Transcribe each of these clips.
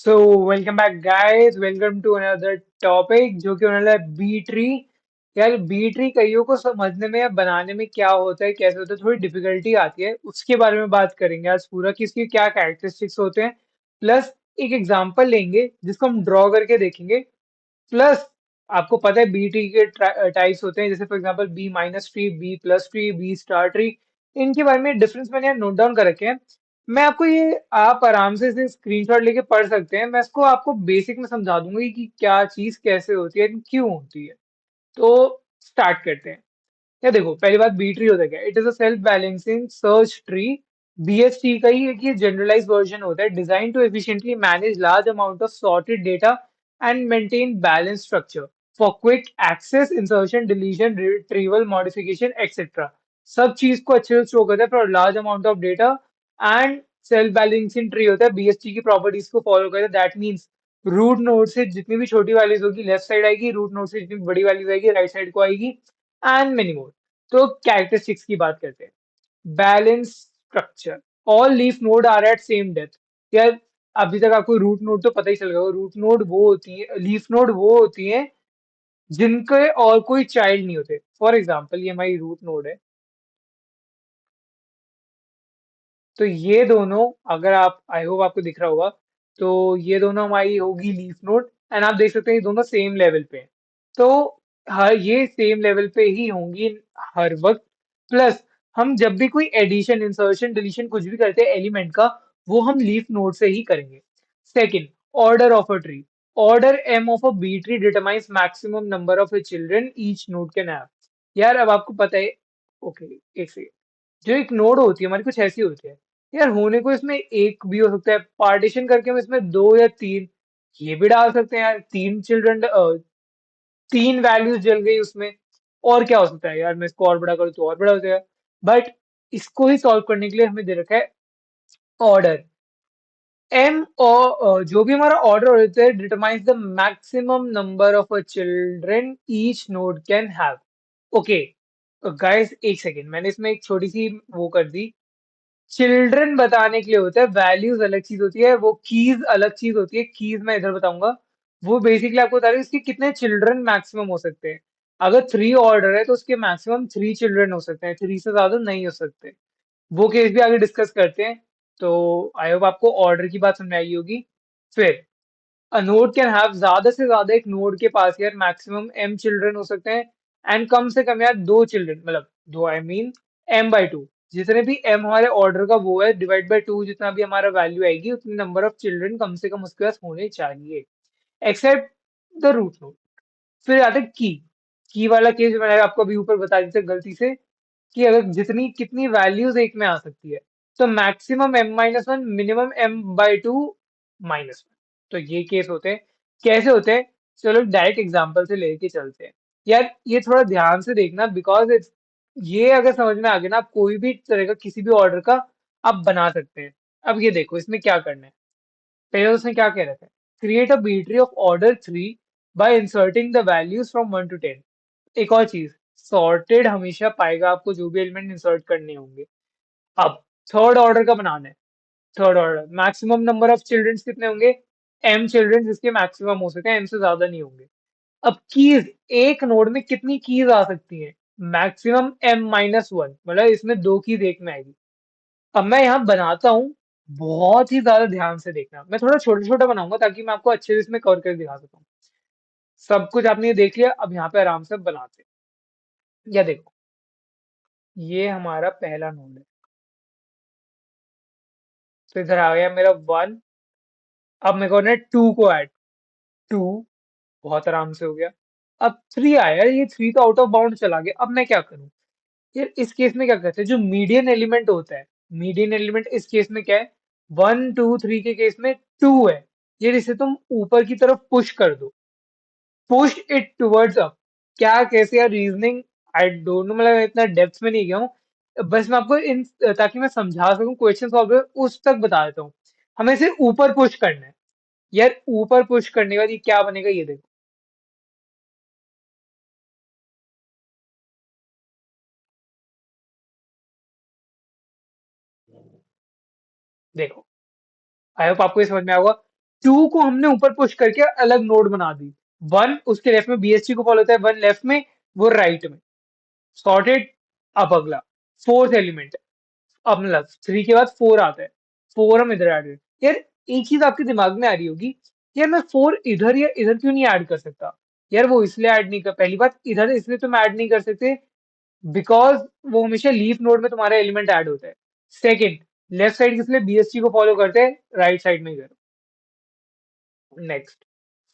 So welcome back guys, welcome to another topic जो कि होने वाला है बी ट्री। यार बी ट्री कईयों को समझने में या बनाने में क्या होता है, कैसे होता है, थोड़ी डिफिकल्टी आती है। उसके बारे में बात करेंगे आज पूरा कि इसके क्या कैरेक्टरिस्टिक्स होते हैं। प्लस एक एग्जांपल लेंगे जिसको हम ड्रॉ करके देखेंगे। प्लस आपको पता है बी ट्री के टाइप्स होते हैं, जैसे for example B minus tree, B plus tree, B star tree. इनके बारे में डिफरेंस मैंने यहाँ नोट डाउन कर रखे हैं। मैं आपको ये आप आराम से इसे स्क्रीनशॉट लेके पढ़ सकते हैं। मैं इसको आपको बेसिक में समझा दूंगी कि क्या चीज कैसे होती है, क्यों होती है। तो स्टार्ट करते हैं। या देखो, पहली बात बी ट्री होता है क्या? It is a self balancing search tree. BST का ही एक ये जनरलाइज वर्जन होता है, design to efficiently manage large amount of sorted data and maintain balance structure for quick access, insertion, deletion, retrieval, modification etcetera. सब चीज को अच्छे से स्टोर करता है for large amount of data. And self balancing tree होता है, BST की प्रॉपर्टीज को फॉलो करता है। दैट मीन्स रूट नोड से जितनी भी छोटी वैल्यूज होगी लेफ्ट साइड आएगी, रूट नोड से जितनी बड़ी वैल्यूज आएगी राइट साइड को आएगी, एंड मेनी मोर। तो कैरेक्टरिस्टिक्स की बात करते हैं। Balance structure, all leaf node are at same depth. यार अभी तक आपको रूट नोड तो पता ही चल गया, रूट नोड वो होती है, लीफ नोड वो होती है जिनके और कोई चाइल्ड नहीं होते। फॉर एग्जाम्पल ये हमारी रूट नोड है, तो ये दोनों, अगर आप, आई होप आपको दिख रहा होगा, तो ये दोनों हमारी होगी लीफ नोड। एंड आप देख सकते हैं ये दोनों सेम लेवल पे हैं। तो हर ये सेम लेवल पे ही होंगी हर वक्त। प्लस हम जब भी कोई एडिशन, इंसर्शन, डिलीशन कुछ भी करते हैं एलिमेंट का, वो हम लीफ नोड से ही करेंगे। Second, order of a tree. Order M of a B tree determines maximum number of children each node can have. यार अब आपको पता है, ओके एक सेकेंड, जो एक नोड होती है हमारी कुछ ऐसी होती है। यार होने को इसमें एक भी हो सकता है, पार्टीशन करके हम इसमें दो या तीन ये भी डाल सकते हैं। यार तीन चिल्ड्रन, तीन वैल्यूज जल गई उसमें, और क्या हो सकता है? यार मैं इसको और बड़ा करूँ तो और बड़ा हो जाएगा। बट इसको ही सॉल्व करने के लिए हमें दे रखा है ऑर्डर एम, और जो भी हमारा ऑर्डर होता है determines the maximum number of a children each node can have. Okay guys, एक सेकेंड, मैंने इसमें एक छोटी सी वो कर दी। चिल्ड्रन बताने के लिए होता है, वैल्यूज अलग चीज होती है, वो कीज अलग चीज होती है। कीज मैं इधर बताऊंगा। वो बेसिकली आपको बता रही है इसके कितने चिल्ड्रन मैक्सिमम हो सकते हैं। अगर थ्री ऑर्डर है तो उसके मैक्सिमम थ्री चिल्ड्रन हो सकते हैं, थ्री से ज्यादा नहीं हो सकते। वो केस भी आगे डिस्कस करते हैं। तो आई होप आपको ऑर्डर की बात समझ आई होगी। फिर अ नोड कैन हैव, ज्यादा से ज्यादा एक नोड के पास यार मैक्सिमम एम चिल्ड्रन हो सकते हैं। एंड कम से कम यार दो चिल्ड्रन, मतलब दो, I mean M by two. जितने भी एम हमारे ऑर्डर का वो है, डिवाइड बाई टू, जितना भी हमारा वैल्यू आएगी उतनी नंबर ऑफ चिल्ड्रन कम से कम उसके पास होने चाहिए, एक्सेप्ट द रूट नोड। फिर आते की। की वाला केस मैंने आपको अभी ऊपर बता दी थी गलती से, कि अगर जितनी कितनी वैल्यूज एक में आ सकती है, तो maximum M minus one, minimum M by two minus one. तो ये केस होते हैं। कैसे होते हैं? चलो डायरेक्ट एग्जांपल से लेके चलते हैं। यार ये थोड़ा ध्यान से देखना, बिकॉज ये अगर समझ में आ गया ना, आप कोई भी तरह का किसी भी ऑर्डर का आप बना सकते हैं। अब ये देखो इसमें क्या करना है। पहले तो उसने क्या कह रखा है, create a B tree of order three by inserting the values from one to ten. एक और चीज, सॉर्टेड हमेशा पाएगा आपको जो भी एलिमेंट इंसर्ट करने होंगे। अब थर्ड ऑर्डर का बनाना है। Third order maximum number of childrens कितने होंगे? एम चिल्ड्रंस, जिसके मैक्सिमम हो सकते हैं, एम से ज्यादा नहीं होंगे। अब कीज, एक नोड में कितनी कीज आ सकती हैं? मैक्सिमम एम माइनस वन, मतलब इसमें दो कीज एक में आएगी। अब मैं यहाँ बनाता हूँ, बहुत ही ज्यादा ध्यान से देखना। मैं थोड़ा छोटा छोटा बनाऊंगा ताकि मैं आपको अच्छे से इसमें कवर करके दिखा सकूँ। सब कुछ आपने ये देख लिया, अब यहाँ पे आराम से बनाते हैं। या देखो, ये हमारा पहला नोड है, तो इधर आ गया मेरा वन। अब मेरे को ना टू को ऐड, टू बहुत आराम से हो गया। अब थ्री आया, यार ये थ्री तो आउट ऑफ बाउंड चला गया। अब मैं क्या करूं? यार इस केस में क्या करते हैं, जो मीडियन एलिमेंट होता है, मीडियन एलिमेंट इस केस में क्या है? वन टू थ्री के केस में टू है। यार इसे तुम ऊपर की तरफ पुश कर दो, पुश इट टुवर्ड्स अप। क्या, कैसे यार रीजनिंग, आई डोंट नो, मतलब इतना डेप्थ में नहीं गया हूँ। बस मैं आपको इन, ताकि मैं समझा सकूं क्वेश्चन सॉल्व उस तक बता देता हूँ। हमें इसे ऊपर पुश करना है। यार ऊपर पुश करने के बाद ये क्या बनेगा, ये देखो। देखो, आई होप आपको ये समझ में आएगा। टू को हमने ऊपर पुश करके अलग नोड बना दी। वन उसके लेफ्ट में BST को फॉलो होता है, वन लेफ्ट में, वो राइट में। सॉर्टेड। अब अगला फोर्थ एलिमेंट, अब मतलब थ्री के बाद फोर आता है, फोर हम इधर ऐड करें। यार एक चीज आपके दिमाग में आ रही होगी, यार मैं फोर इधर या इधर क्यों नहीं ऐड कर सकता? यार वो इसलिए ऐड नहीं कर, पहली बात इधर इसलिए तुम ऐड नहीं कर सकते बिकॉज वो हमेशा लीफ नोड में तुम्हारा एलिमेंट ऐड होता है। सेकंड, लेफ्ट साइड किस लिए BST को फॉलो करते हैं, राइट साइड में करो। नेक्स्ट,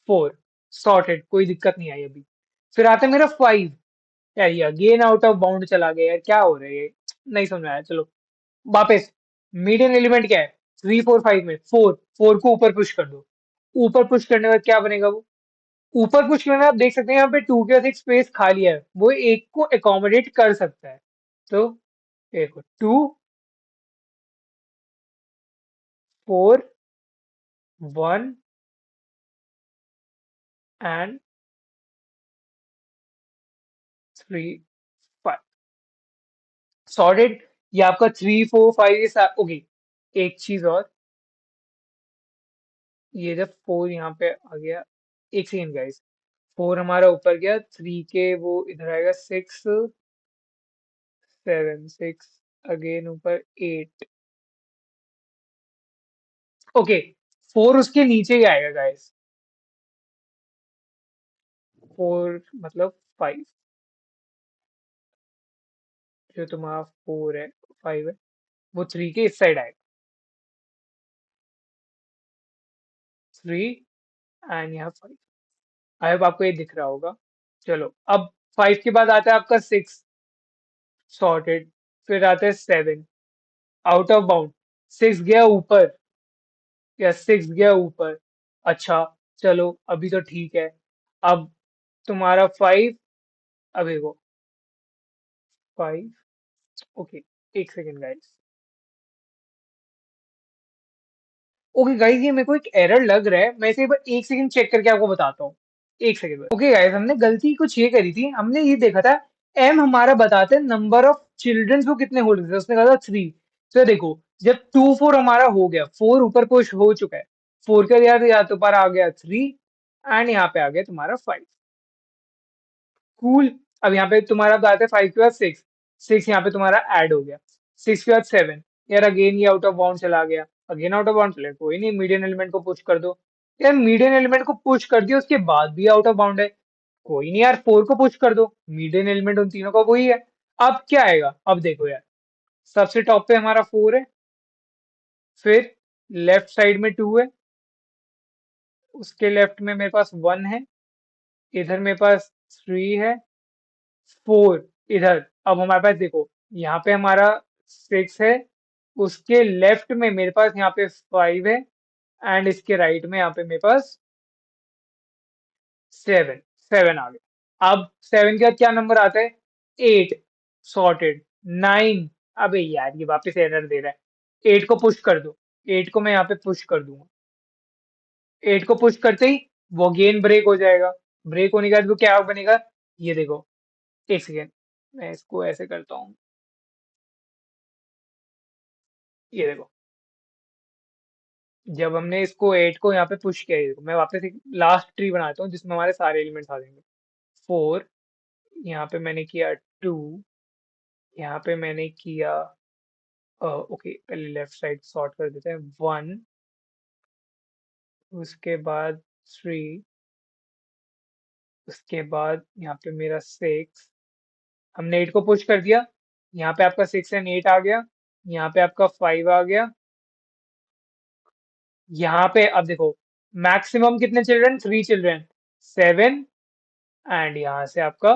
फोर सॉर्टेड, कोई दिक्कत नहीं आई अभी। फिर आता है मेरा फाइव। यार ये अगेन आउट ऑफ बाउंड चला गया, यार क्या हो रहा है ये, नहीं समझ में आया। चलो वापस, मीडियन एलिमेंट क्या है, थ्री फोर फाइव में फोर, फोर को ऊपर पुश कर दो। ऊपर पुश करने के बाद क्या बनेगा वो, ऊपर पुश करने में आप देख सकते हैं यहाँ पे टू के साथ एक स्पेस खाली है, वो एक को एकोमोडेट कर सकता है। तो देखो two, four, one and three, five, sorted. ये आपका थ्री फोर फाइव, ओके। एक चीज और, ये जब फोर यहाँ पे आ गया, एक सेकेंड गाइस, फोर हमारा ऊपर गया, थ्री के वो इधर आएगा, सिक्स, सेवन, सिक्स, अगेन ऊपर एट, ओके। फोर उसके नीचे ही आएगा गाइस, फोर मतलब फाइव, जो तुम्हारा फोर है, फाइव है, वो थ्री के इस साइड आएगा, थ्री एंड यहाँ फाइव। आई होप आपको ये दिख रहा होगा। चलो अब फाइव के बाद आता है आपका सिक्स, सॉर्टेड। फिर आता है seven, out of bound, six गया ऊपर, या सिक्स गया ऊपर, अच्छा। चलो अभी तो ठीक है। अब तुम्हारा फाइव, अभी वो फाइव, ओके। एक सेकेंड गाइस, ओके गाइस, ये मेरे को एक एरर लग रहा है, मैं इसे एक बार एक सेकंड चेक करके आपको बताता हूँ। एक सेकंड। ओके गाइस, हमने गलती कुछ ये करी थी, हमने ये देखा था एम हमारा बताते हैं नंबर ऑफ चिल्ड्रंस को कितने होल्ड थे, उसने कहा था थ्री। तो देखो, जब टू फोर हमारा हो गया, फोर ऊपर पुश हो चुका है, फोर का या तो पर आ गया थ्री, एंड यहाँ पे आ गया तुम्हारा फाइव। कूल। अब यहाँ पे तुम्हारा बताते हैं फाइव के बाद सिक्स, सिक्स यहाँ पे तुम्हारा ऐड हो गया, सिक्स के बाद सेवन। यार अगेन ये आउट ऑफ बाउंड चला गया, अगेन आउट ऑफ बाउंड चला गया, कोई नहीं, मीडियन एलिमेंट को पुश कर दो। यार मीडियन एलिमेंट को पुश कर दिया, उसके बाद भी आउट ऑफ बाउंड है, कोई नहीं यार, फोर को पुश कर दो, मीडियन एलिमेंट उन तीनों का वही है। अब क्या आएगा, अब देखो यार, सबसे टॉप पे हमारा फोर है, फिर लेफ्ट साइड में टू है, उसके लेफ्ट में मेरे पास वन है, इधर मेरे पास थ्री है, फोर इधर। अब हमारे पास देखो, यहाँ पे हमारा सिक्स है, उसके लेफ्ट में मेरे पास यहाँ पे फाइव है, एंड इसके राइट में यहाँ पे मेरे पास सेवन, सेवन आ गया। अब सेवन के बाद क्या नंबर आता है, एट, सॉर्टेड। नाइन, अबे यार ये वापस एरर दे रहा है, एट को पुश कर दो, एट को मैं यहाँ पे पुश कर दूंगा, एट को पुश करते ही वो गेन ब्रेक हो जाएगा, ब्रेक होने के बाद वो क्या बनेगा, ये देखो, एक सेकेंड, मैं इसको ऐसे करता हूँ, ये देखो, जब हमने इसको एट को यहाँ पे पुश किया, ये देखो, मैं वापस एक लास्ट ट्री बनाता हूँ जिसमें हमारे सारे एलिमेंट्स आ जाएंगे। फोर, यहाँ पे मैंने किया टू, यहाँ पे मैंने किया, ओके पहले लेफ्ट साइड सॉर्ट कर देते हैं, वन, उसके बाद थ्री, उसके बाद यहाँ पे मेरा सिक्स, हमने एट को पुश कर दिया, यहाँ पे आपका सिक्स एंड एट आ गया, यहाँ पे आपका फाइव आ गया, यहाँ पे अब देखो, मैक्सिमम कितने children, three children, seven, and यहाँ से आपका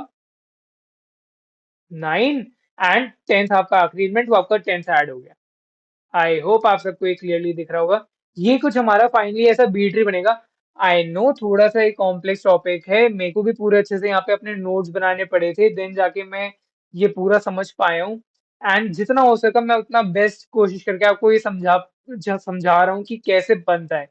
नाइन, एंड टेंथ आपका आखिरी एलिमेंट, वो आपका टेंथ ऐड हो गया। आई होप आप सबको ये क्लियरली दिख रहा होगा। ये कुछ हमारा फाइनली ऐसा बी ट्री बनेगा। आई नो थोड़ा सा एक कॉम्प्लेक्स टॉपिक है, मेरे को भी पूरे अच्छे से यहाँ पे अपने नोट्स बनाने पड़े थे, देन जाके मैं ये पूरा समझ पाया हूँ। एंड जितना हो सका मैं उतना बेस्ट कोशिश करके आपको ये समझा रहा हूँ कि कैसे बनता है।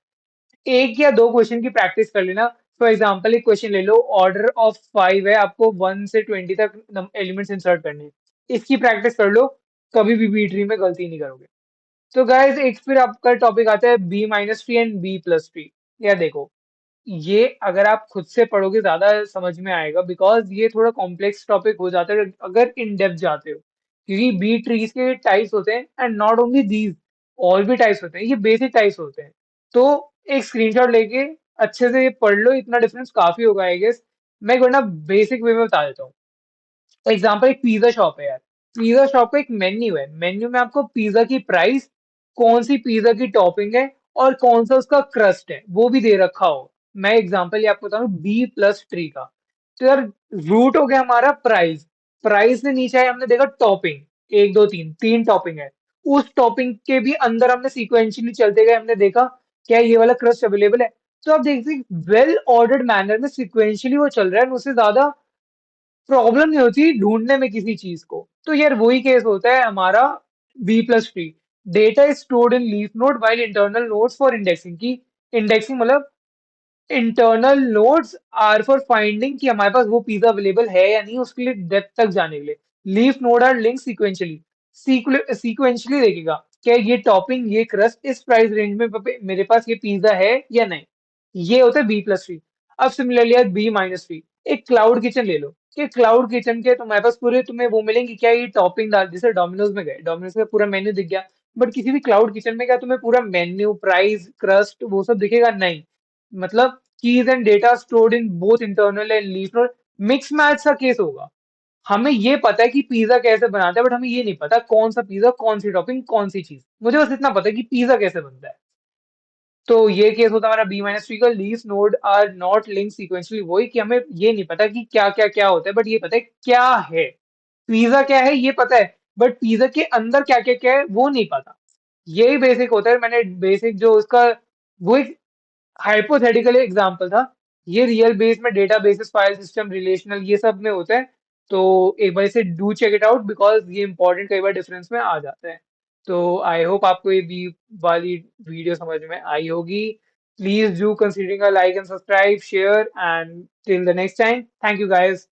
एक या दो क्वेश्चन की प्रैक्टिस कर लेना। फॉर एग्जाम्पल एक क्वेश्चन ले लो, ऑर्डर ऑफ फाइव है, आपको वन से 20 तक एलिमेंट्स इंसर्ट करने हैं, इसकी प्रैक्टिस कर लो, कभी भी बी ट्री में गलती नहीं करोगे। तो गाइज एक फिर आपका टॉपिक आता है B minus tree and B plus tree. या देखो, ये अगर आप खुद से पढ़ोगे ज्यादा समझ में आएगा, बिकॉज ये थोड़ा कॉम्प्लेक्स टॉपिक हो जाता है अगर इन डेप्थ जाते हो, क्योंकि बी ट्रीज के टाइप्स होते हैं एंड नॉट ओनली दीज, और भी टाइप्स होते हैं, ये बेसिक टाइप्स होते हैं। तो एक स्क्रीनशॉट लेके अच्छे से ये पढ़ लो, इतना डिफरेंस काफी होगा आई गेस। मैं एक वरना बेसिक वे में बता देता हूँ। एग्जाम्पल, एक पिज्जा शॉप है यार। पिज्जा शॉप का एक मेन्यू है, मेन्यू में आपको पिज्जा की प्राइस, कौन सी पिज्जा की टॉपिंग है, और कौन सा उसका क्रस्ट है वो भी दे रखा हो। मैं एग्जाम्पल ये आपको बताऊं बी प्लस ट्री का। तो यार, रूट हो गया हमारा प्राइस, प्राइस से नीचे आए हमने देखा टॉपिंग, एक दो तीन, तीन टॉपिंग है। उस टॉपिंग के भी अंदर हमने सीक्वेंशियली चलते गए, हमने देखा क्या ये वाला क्रस्ट अवेलेबल है। तो आप देखते वेल ऑर्डर्ड मैनर में सिक्वेंशियली वो चल रहा है, उससे ज्यादा प्रॉब्लम नहीं होती ढूंढने में किसी चीज को। तो यार वही केस होता है हमारा B plus tree. Data is stored in leaf node while internal nodes for indexing की। इंडेक्सिंग मतलब internal nodes are for finding कि हमारे पास वो पिज्जा अवेलेबल है या नहीं, उसके लिए डेप्थ तक जाने के लिए। Leaf node are link sequentially, sequentially देखेगा क्या ये टॉपिंग, ये क्रस्ट इस प्राइस रेंज में मेरे पास ये पिज्जा है या नहीं। ये होता है बी प्लस ट्री। अब सिमिलरली बी माइनस ट्री, एक क्लाउड किचन ले लो कि क्लाउड किचन के तुम्हारे पास पूरे तुम्हें वो मिलेंगे क्या, ये टॉपिंग डाल, जैसे डोमिनोज में गए, डोमिनोज का पूरा मेन्यू दिख गया, बट किसी भी क्लाउड किचन में क्या तुम्हें पूरा मेन्यू, प्राइस, क्रस्ट वो सब दिखेगा नहीं। मतलब keys and data stored in both internal and leaf node, mix match सा केस होगा। हमें ये पता है कि पिज्जा कैसे बनाता है, बट हमें ये नहीं पता कौन सा पिज्जा, कौन सी टॉपिंग, कौन सी चीज। मुझे बस इतना पता है कि पिज्जा कैसे बनता है। तो ये केस होता है हमारा बी माइनस ट्री का। Leaf node are not link sequentially, वही कि हमें ये नहीं पता कि क्या क्या क्या होता है, बट ये पता है क्या है। पिज्जा क्या है ये पता है, बट पिज्जा के अंदर क्या क्या क्या है वो नहीं पता। यही बेसिक होता है। मैंने बेसिक जो उसका, वो एक हाइपोथेटिकल एग्जांपल था। ये रियल बेस में data basis, file system, relational, ये सब में होता है। तो एक बार इसे do check it out, because ये इंपॉर्टेंट कई बार डिफरेंस में आ जाता है। तो आई होप आपको ये बी वाली वीडियो समझ में आई होगी। Please do considering a like and subscribe, share, and till the next time, thank you guys.